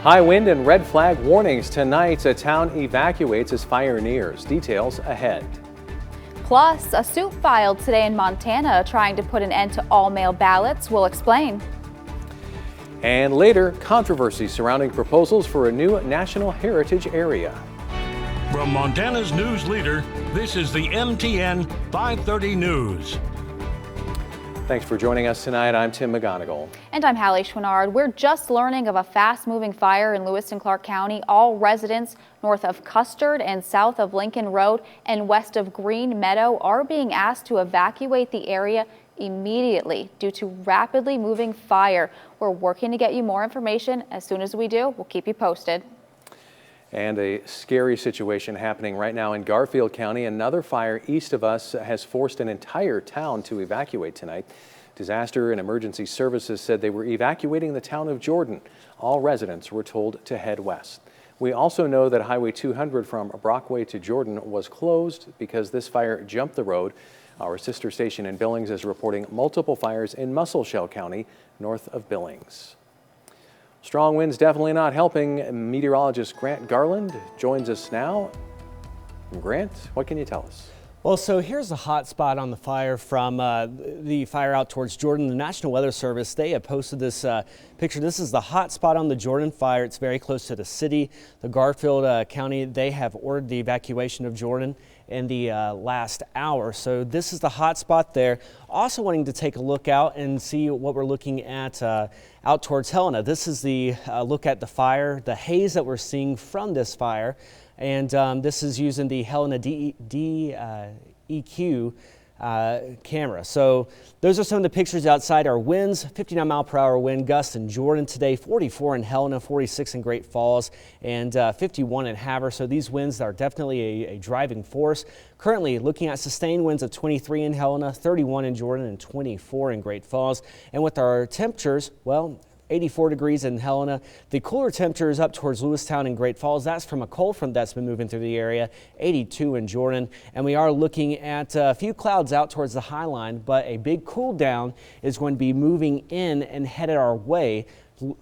High wind and red flag warnings tonight. A town evacuates as fire nears. Details ahead. Plus, a suit filed today in Montana trying to put an end to all mail ballots. We'll explain. And later, controversy surrounding proposals for a new national heritage area. From Montana's news leader, this is the MTN 530 News. Thanks for joining us tonight. I'm Tim McGonigal. And I'm Hallie Schwinnard. We're just learning of a fast-moving fire in Lewis and Clark County. All residents north of Custard and south of Lincoln Road and west of Green Meadow are being asked to evacuate the area immediately due to rapidly moving fire. We're working to get you more information. As soon as we do, we'll keep you posted. And a scary situation happening right now in Garfield County. Another fire east of us has forced an entire town to evacuate tonight. Disaster and Emergency Services said they were evacuating the town of Jordan. All residents were told to head west. We also know that Highway 200 from Brockway to Jordan was closed because this fire jumped the road. Our sister station in Billings is reporting multiple fires in Mussel County north of Billings. Strong winds definitely not helping. Meteorologist Grant Garland joins us now. Grant, what can you tell us? Well, so here's a hot spot on the fire from the fire out towards Jordan. The National Weather Service, they have posted this picture. This is the hot spot on the Jordan fire. It's very close to the city. The Garfield County, they have ordered the evacuation of Jordan in the last hour. So this is the hot spot there. Also wanting to take a look out and see what we're looking at out towards Helena. This is the look at the fire, the haze that we're seeing from this fire. And this is using the Helena DEQ camera. So those are some of the pictures outside. Our winds, 59-mile-per-hour wind gusts in Jordan today, 44 in Helena, 46 in Great Falls, and 51 in Havre. So these winds are definitely a driving force. Currently looking at sustained winds of 23 in Helena, 31 in Jordan, and 24 in Great Falls. And with our temperatures, well, 84 degrees in Helena. The cooler temperatures up towards Lewistown and Great Falls. That's from a cold front that's been moving through the area. 82 in Jordan. And we are looking at a few clouds out towards the high line, but a big cool down is going to be moving in and headed our way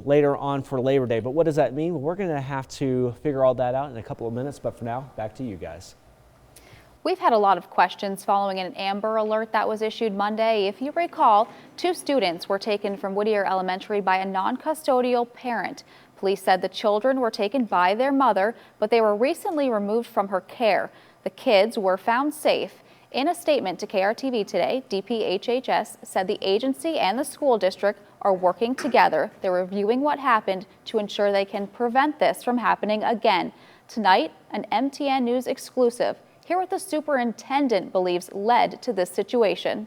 later on for Labor Day. But what does that mean? Well, we're going to have to figure all that out in a couple of minutes. But for now, back to you guys. We've had a lot of questions following an Amber Alert that was issued Monday. If you recall, 2 students were taken from Whittier Elementary by a non-custodial parent. Police said the children were taken by their mother, but they were recently removed from her care. The kids were found safe. In a statement to KRTV today, DPHHS said the agency and the school district are working together. They're reviewing what happened to ensure they can prevent this from happening again. Tonight, an MTN News exclusive. Hear what the superintendent believes led to this situation.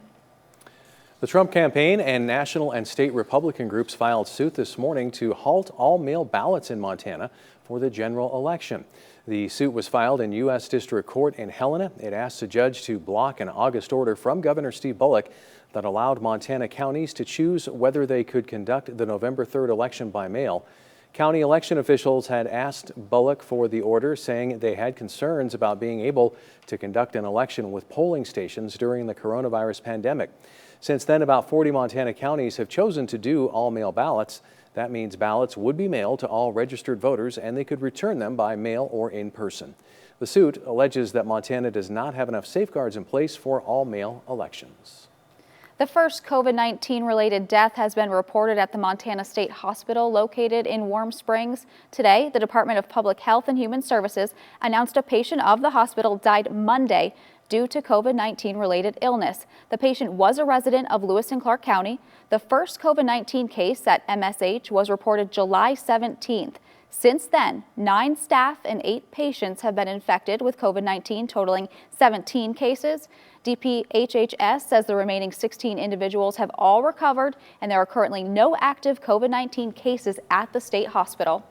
The Trump campaign and national and state Republican groups filed suit this morning to halt all mail ballots in Montana for the general election. The suit was filed in U.S. District Court in Helena. It asked a judge to block an August order from Governor Steve Bullock that allowed Montana counties to choose whether they could conduct the November 3rd election by mail. County election officials had asked Bullock for the order, saying they had concerns about being able to conduct an election with polling stations during the coronavirus pandemic. Since then, about 40 Montana counties have chosen to do all-mail ballots. That means ballots would be mailed to all registered voters and they could return them by mail or in person. The suit alleges that Montana does not have enough safeguards in place for all-mail elections. The first COVID-19 related death has been reported at the Montana State Hospital located in Warm Springs. Today, the Department of Public Health and Human Services announced a patient of the hospital died Monday due to COVID-19 related illness. The patient was a resident of Lewis and Clark County. The first COVID-19 case at MSH was reported July 17th. Since then, 9 staff and 8 patients have been infected with COVID-19, totaling 17 cases. DPHHS says the remaining 16 individuals have all recovered, and there are currently no active COVID-19 cases at the state hospital.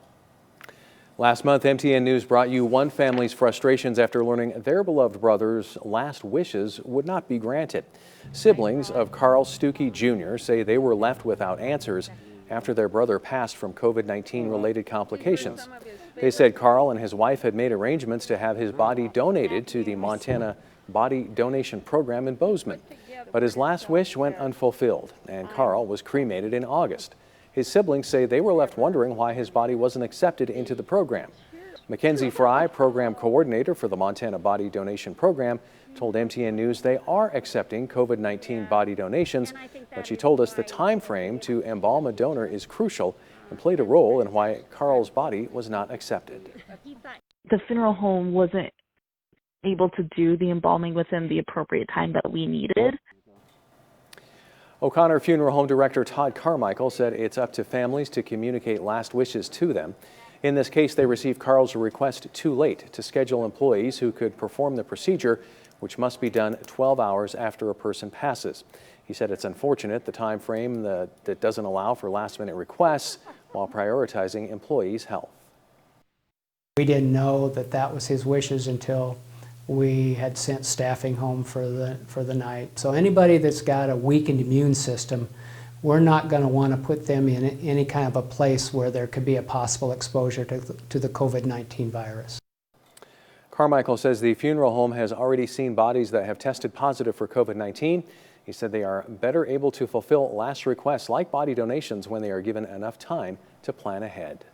Last month, MTN News brought you one family's frustrations after learning their beloved brother's last wishes would not be granted. Siblings of Carl Stuckey Jr. say they were left without answers after their brother passed from COVID-19 related complications. They said Carl and his wife had made arrangements to have his body donated to the Montana Body Donation Program in Bozeman. But his last wish went unfulfilled, and Carl was cremated in August. His siblings say they were left wondering why his body wasn't accepted into the program. Mackenzie Fry, program coordinator for the Montana Body Donation Program, told MTN News they are accepting COVID-19 body donations, but she told us the time frame to embalm a donor is crucial and played a role in why Carl's body was not accepted. The funeral home wasn't able to do the embalming within the appropriate time that we needed. O'Connor Funeral Home Director Todd Carmichael said it's up to families to communicate last wishes to them. In this case, they received Carl's request too late to schedule employees who could perform the procedure, which must be done 12 hours after a person passes. He said it's unfortunate the time frame that doesn't allow for last-minute requests while prioritizing employees' health. We didn't know that that was his wishes until we had sent staffing home for the night. So anybody that's got a weakened immune system, we're not going to want to put them in any kind of a place where there could be a possible exposure to the COVID-19 virus. Carmichael says the funeral home has already seen bodies that have tested positive for COVID-19. He said they are better able to fulfill last requests like body donations when they are given enough time to plan ahead.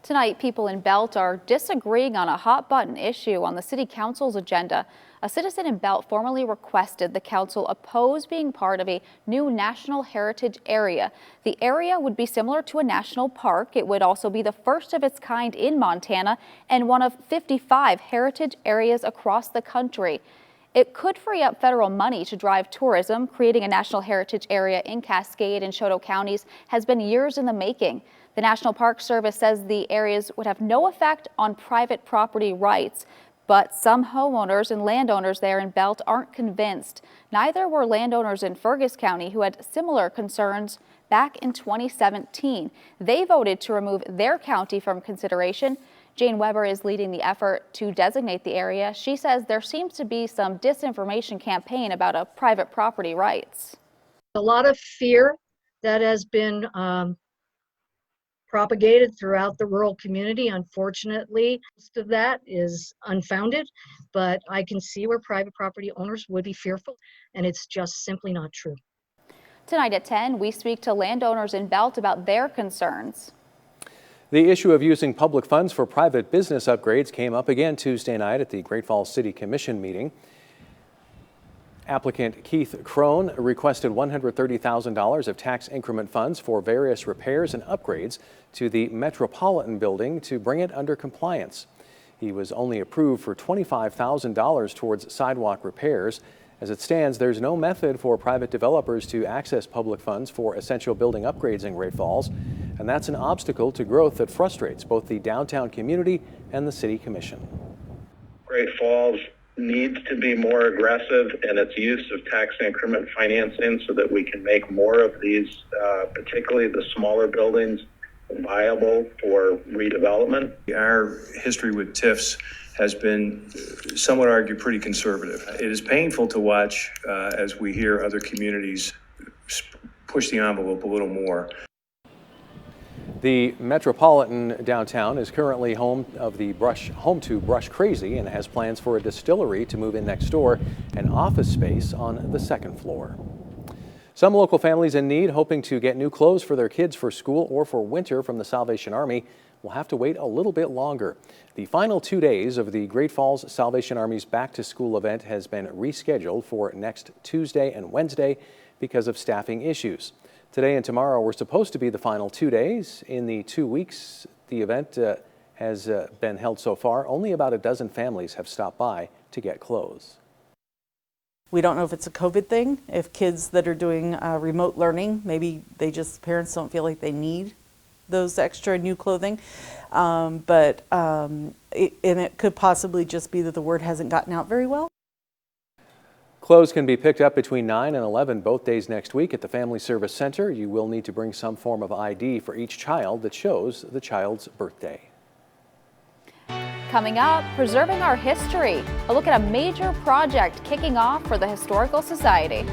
Tonight, people in Belt are disagreeing on a hot-button issue on the City Council's agenda. A citizen in Belt formally requested the council oppose being part of a new National Heritage Area. The area would be similar to a national park. It would also be the first of its kind in Montana and one of 55 heritage areas across the country. It could free up federal money to drive tourism. Creating a National Heritage Area in Cascade and Choteau counties has been years in the making. The National Park Service says the areas would have no effect on private property rights, but some homeowners and landowners there in Belt aren't convinced. Neither were landowners in Fergus County who had similar concerns back in 2017. They voted to remove their county from consideration. Jane Weber is leading the effort to designate the area. She says there seems to be some disinformation campaign about private property rights. A lot of fear that has been propagated throughout the rural community. Unfortunately, most of that is unfounded, but I can see where private property owners would be fearful, and it's just simply not true. Tonight at 10, we speak to landowners in Belt about their concerns. The issue of using public funds for private business upgrades came up again Tuesday night at the Great Falls City Commission meeting. Applicant Keith Crone requested $130,000 of tax increment funds for various repairs and upgrades to the Metropolitan building to bring it under compliance. He was only approved for $25,000 towards sidewalk repairs. As it stands, there's no method for private developers to access public funds for essential building upgrades in Great Falls, and that's an obstacle to growth that frustrates both the downtown community and the City Commission. Great Falls needs to be more aggressive in its use of tax increment financing so that we can make more of these, particularly the smaller buildings, viable for redevelopment. Our history with TIFs has been, some would argue, pretty conservative. It is painful to watch as we hear other communities push the envelope a little more. The Metropolitan Downtown is currently home to Brush Crazy and has plans for a distillery to move in next door and office space on the second floor. Some local families in need hoping to get new clothes for their kids for school or for winter from the Salvation Army will have to wait a little bit longer. The final 2 days of the Great Falls Salvation Army's Back to School event has been rescheduled for next Tuesday and Wednesday because of staffing issues. Today and tomorrow were supposed to be the final 2 days. In the 2 weeks the event has been held so far, only about a dozen families have stopped by to get clothes. We don't know if it's a COVID thing, if kids that are doing remote learning, maybe parents don't feel like they need those extra new clothing. And it could possibly just be that the word hasn't gotten out very well. Clothes can be picked up between 9 and 11 both days next week at the Family Service Center. You will need to bring some form of ID for each child that shows the child's birthday. Coming up, preserving our history. A look at a major project kicking off for the Historical Society.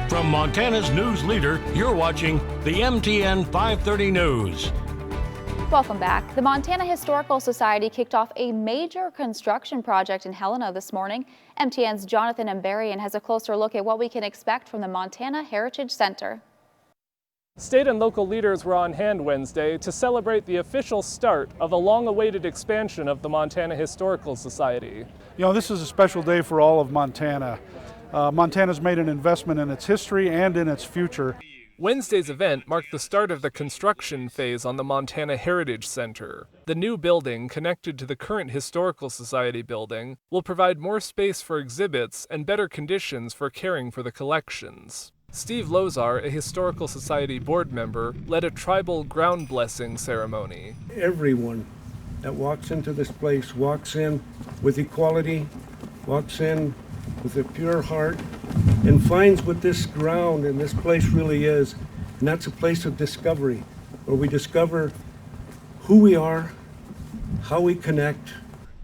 From Montana's news leader, you're watching the MTN 530 News. Welcome back. The Montana Historical Society kicked off a major construction project in Helena this morning. MTN's Jonathan Ambarian has a closer look at what we can expect from the Montana Heritage Center. State and local leaders were on hand Wednesday to celebrate the official start of a long-awaited expansion of the Montana Historical Society. You know, this is a special day for all of Montana. Montana's made an investment in its history and in its future. Wednesday's event marked the start of the construction phase on the Montana Heritage Center. The new building, connected to the current Historical Society building, will provide more space for exhibits and better conditions for caring for the collections. Steve Lozar, a Historical Society board member, led a tribal ground blessing ceremony. Everyone that walks into this place walks in with equality, walks in with a pure heart, and finds what this ground and this place really is. And that's a place of discovery, where we discover who we are, how we connect.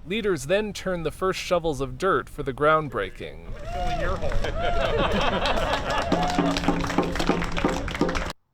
Leaders then turned the first shovels of dirt for the groundbreaking.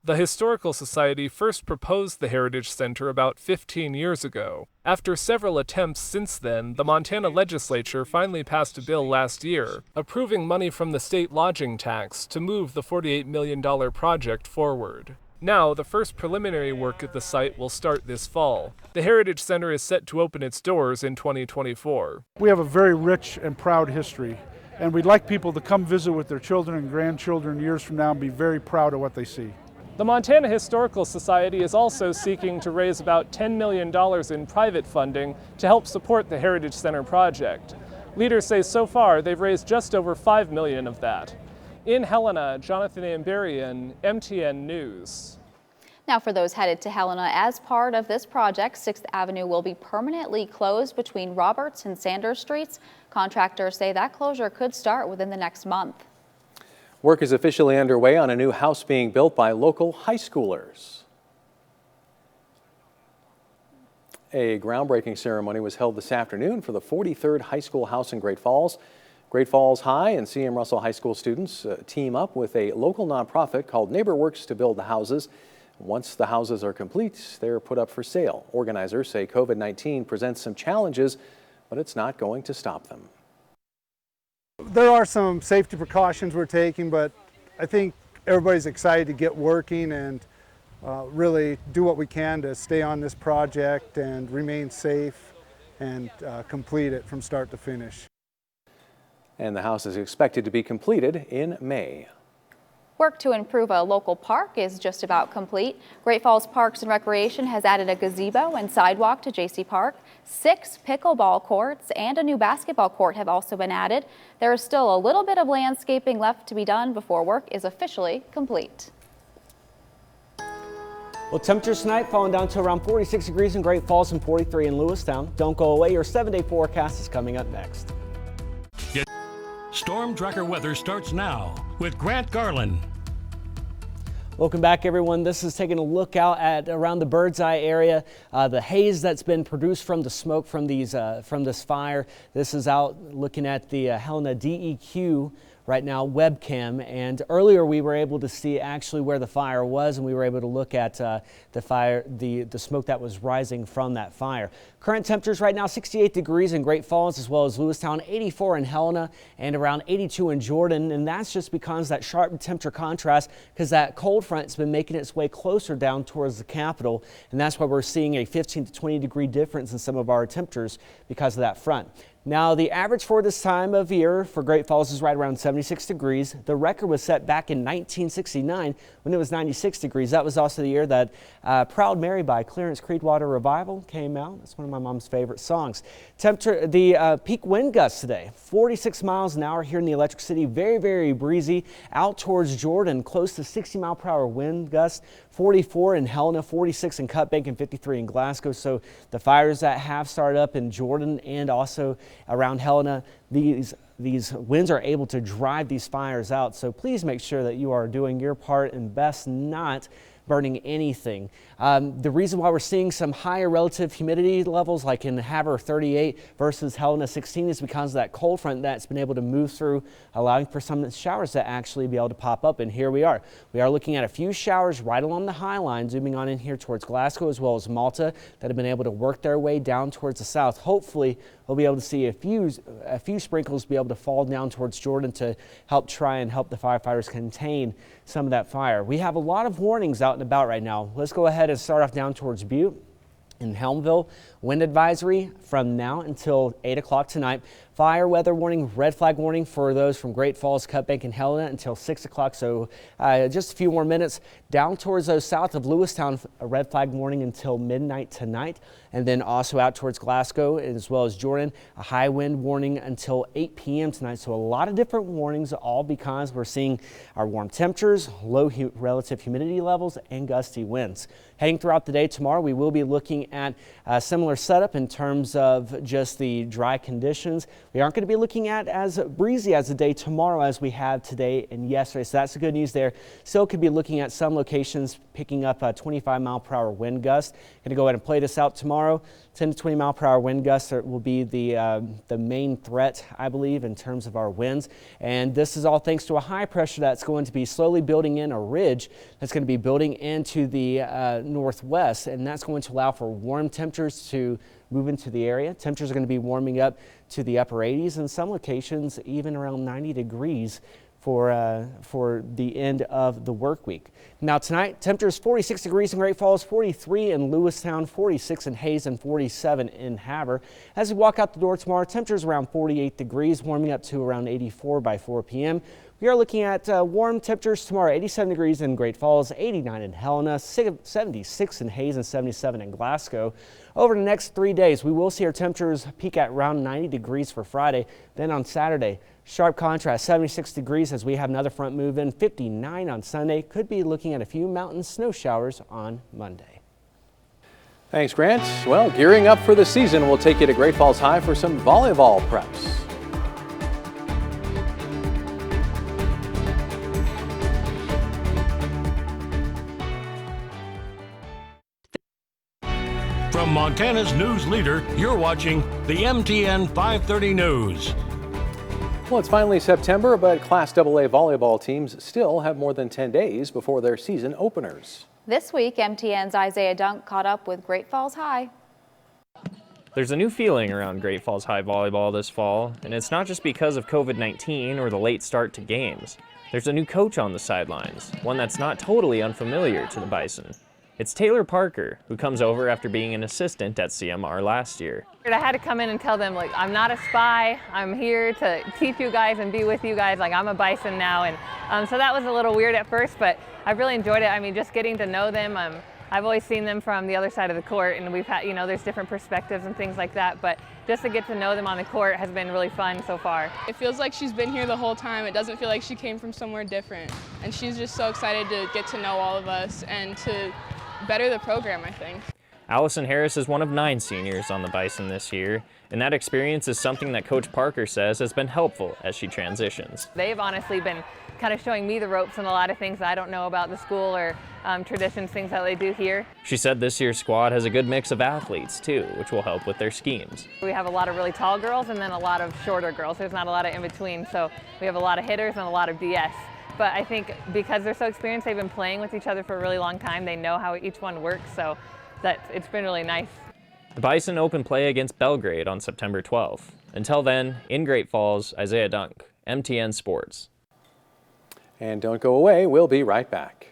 The Historical Society first proposed the Heritage Center about 15 years ago. After several attempts since then, the Montana legislature finally passed a bill last year, approving money from the state lodging tax to move the $48 million project forward. Now, the first preliminary work at the site will start this fall. The Heritage Center is set to open its doors in 2024. We have a very rich and proud history, and we'd like people to come visit with their children and grandchildren years from now and be very proud of what they see. The Montana Historical Society is also seeking to raise about $10 million in private funding to help support the Heritage Center project. Leaders say so far they've raised just over $5 million of that. In Helena, Jonathan Ambarian, MTN News. Now for those headed to Helena, as part of this project, 6th Avenue will be permanently closed between Roberts and Sanders Streets. Contractors say that closure could start within the next month. Work is officially underway on a new house being built by local high schoolers. A groundbreaking ceremony was held this afternoon for the 43rd high school house in Great Falls. Great Falls High and C.M. Russell High School students team up with a local nonprofit called NeighborWorks to build the houses. Once the houses are complete, they're put up for sale. Organizers say COVID-19 presents some challenges, but it's not going to stop them. There are some safety precautions we're taking, but I think everybody's excited to get working and really do what we can to stay on this project and remain safe and complete it from start to finish. And the house is expected to be completed in May. Work to improve a local park is just about complete. Great Falls Parks and Recreation has added a gazebo and sidewalk to J.C. Park. 6 pickleball courts and a new basketball court have also been added. There is still a little bit of landscaping left to be done before work is officially complete. Well, temperatures tonight falling down to around 46 degrees in Great Falls and 43 in Lewistown. Don't go away. Your 7-day forecast is coming up next. Storm Tracker weather starts now with Grant Garland. Welcome back, everyone. This is taking a look out at around the Bird's Eye area. The haze that's been produced from the smoke from this fire. This is out looking at the Helena DEQ right now webcam, and earlier we were able to see actually where the fire was, and we were able to look at the smoke that was rising from that fire. Current temperatures right now 68 degrees in Great Falls as well as Lewistown, 84 in Helena, and around 82 in Jordan, and that's just because that sharp temperature contrast because that cold front's been making its way closer down towards the capital, and that's why we're seeing a 15 to 20 degree difference in some of our temperatures because of that front. Now, the average for this time of year for Great Falls is right around 76 degrees. The record was set back in 1969 when it was 96 degrees. That was also the year that Proud Mary by Clarence Creedwater Revival came out. That's one of my mom's favorite songs. Temperature, the peak wind gusts today, 46 miles an hour here in the Electric City. Very, very breezy. Out towards Jordan, close to 60-mile-per-hour wind gusts. 44 in Helena, 46 in Cutbank, and 53 in Glasgow. So the fires that have started up in Jordan and also around Helena, these winds are able to drive these fires out. So please make sure that you are doing your part and best not burning anything. The reason why we're seeing some higher relative humidity levels like in Havre 38 versus Helena 16 is because of that cold front that's been able to move through, allowing for some showers to actually be able to pop up. And here we are. We are looking at a few showers right along the high line, zooming on in here towards Glasgow as well as Malta, that have been able to work their way down towards the south. Hopefully we'll be able to see a few sprinkles be able to fall down towards Jordan to help try and help the firefighters contain some of that fire. We have a lot of warnings out and about right now. Let's go ahead and start off down towards Butte. In Helmville, wind advisory from now until 8 o'clock tonight. Fire weather warning, red flag warning for those from Great Falls, Cutbank, and Helena until 6 o'clock. So just a few more minutes. Down towards those south of Lewistown, a red flag warning until midnight tonight. And then also out towards Glasgow as well as Jordan, a high wind warning until 8 p.m. tonight. So a lot of different warnings, all because we're seeing our warm temperatures, low relative humidity levels, and gusty winds. Heading throughout the day tomorrow, we will be looking at a similar setup in terms of just the dry conditions. We aren't going to be looking at as breezy as the day tomorrow as we have today and yesterday, so that's the good news there. Still could be looking at some locations picking up a 25-mile-per-hour wind gust. Going to go ahead and play this out tomorrow. 10 to 20 mile per hour wind gusts will be the main threat, I believe, in terms of our winds. And this is all thanks to a high pressure that's going to be slowly building in a ridge that's going to be building into the northwest, and that's going to allow for warm temperatures to move into the area. Temperatures are going to be warming up to the upper 80s, in some locations even around 90 degrees for the end of the work week. Now tonight, temperatures 46 degrees in Great Falls, 43 in Lewistown, 46 in Hayes, and 47 in Havre. As we walk out the door tomorrow, temperatures around 48 degrees, warming up to around 84 by 4 p.m. We are looking at warm temperatures tomorrow, 87 degrees in Great Falls, 89 in Helena, 76 in Hayes, and 77 in Glasgow. Over the next 3 days, we will see our temperatures peak at around 90 degrees for Friday. Then on Saturday, sharp contrast, 76 degrees as we have another front move in, 59 on Sunday. Could be looking at a few mountain snow showers on Monday. Thanks, Grant. Well, gearing up for the season, we'll take you to Great Falls High for some volleyball preps. From Montana's news leader, you're watching the MTN 530 News. Well, it's finally September, but Class AA volleyball teams still have more than 10 days before their season openers. This week, MTN's Isaiah Dunk caught up with Great Falls High. There's a new feeling around Great Falls High volleyball this fall, and it's not just because of COVID-19 or the late start to games. There's a new coach on the sidelines, one that's not totally unfamiliar to the Bison. It's Taylor Parker, who comes over after being an assistant at CMR last year. I had to come in and tell them, like, I'm not a spy. I'm here to teach you guys and be with you guys. Like, I'm a Bison now. And so that was a little weird at first, but I've really enjoyed it. I mean, just getting to know them. I've always seen them from the other side of the court, and we've had, there's different perspectives and things like that. But just to get to know them on the court has been really fun so far. It feels like she's been here the whole time. It doesn't feel like she came from somewhere different. And she's just so excited to get to know all of us and to better the program, I think. Allison Harris is one of 9 seniors on the Bison this year, and that experience is something that Coach Parker says has been helpful as she transitions. They've honestly been kind of showing me the ropes on a lot of things I don't know about the school or traditions, things that they do here. She said this year's squad has a good mix of athletes too, which will help with their schemes. We have a lot of really tall girls and then a lot of shorter girls. There's not a lot of in between, so we have a lot of hitters and a lot of DS. But I think because they're so experienced, they've been playing with each other for a really long time. They know how each one works, so it's been really nice. The Bison open play against Belgrade on September 12th. Until then, in Great Falls, Isaiah Dunk, MTN Sports. And don't go away, we'll be right back.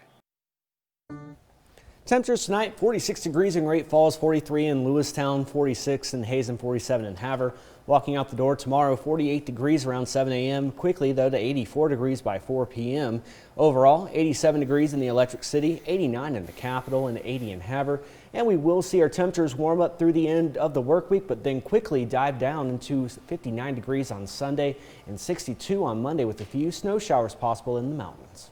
Temperatures tonight, 46 degrees in Great Falls, 43 in Lewistown, 46 in Hayes, and 47 in Havre. Walking out the door tomorrow, 48 degrees around 7 a.m. Quickly, though, to 84 degrees by 4 p.m. Overall, 87 degrees in the Electric City, 89 in the Capital, and 80 in Havre. And we will see our temperatures warm up through the end of the work week, but then quickly dive down into 59 degrees on Sunday and 62 on Monday with a few snow showers possible in the mountains.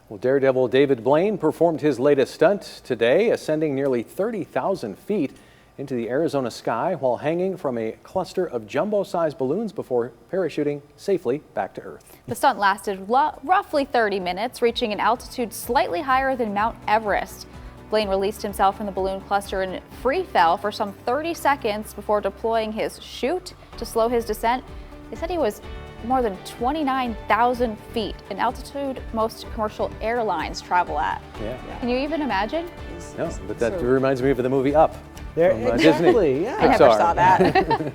Well, Daredevil David Blaine performed his latest stunt today, ascending nearly 30,000 feet into the Arizona sky while hanging from a cluster of jumbo-sized balloons before parachuting safely back to Earth. The stunt lasted roughly 30 minutes, reaching an altitude slightly higher than Mount Everest. Blaine released himself from the balloon cluster and free fell for some 30 seconds before deploying his chute to slow his descent. They said he was more than 29,000 feet, an altitude most commercial airlines travel at. Yeah. Can you even imagine? No, but that reminds me of the movie Up. There, from, exactly, Disney. yeah. I never saw that.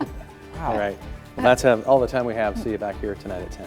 Wow. All right. Well, that's all the time we have. See you back here tonight at 10.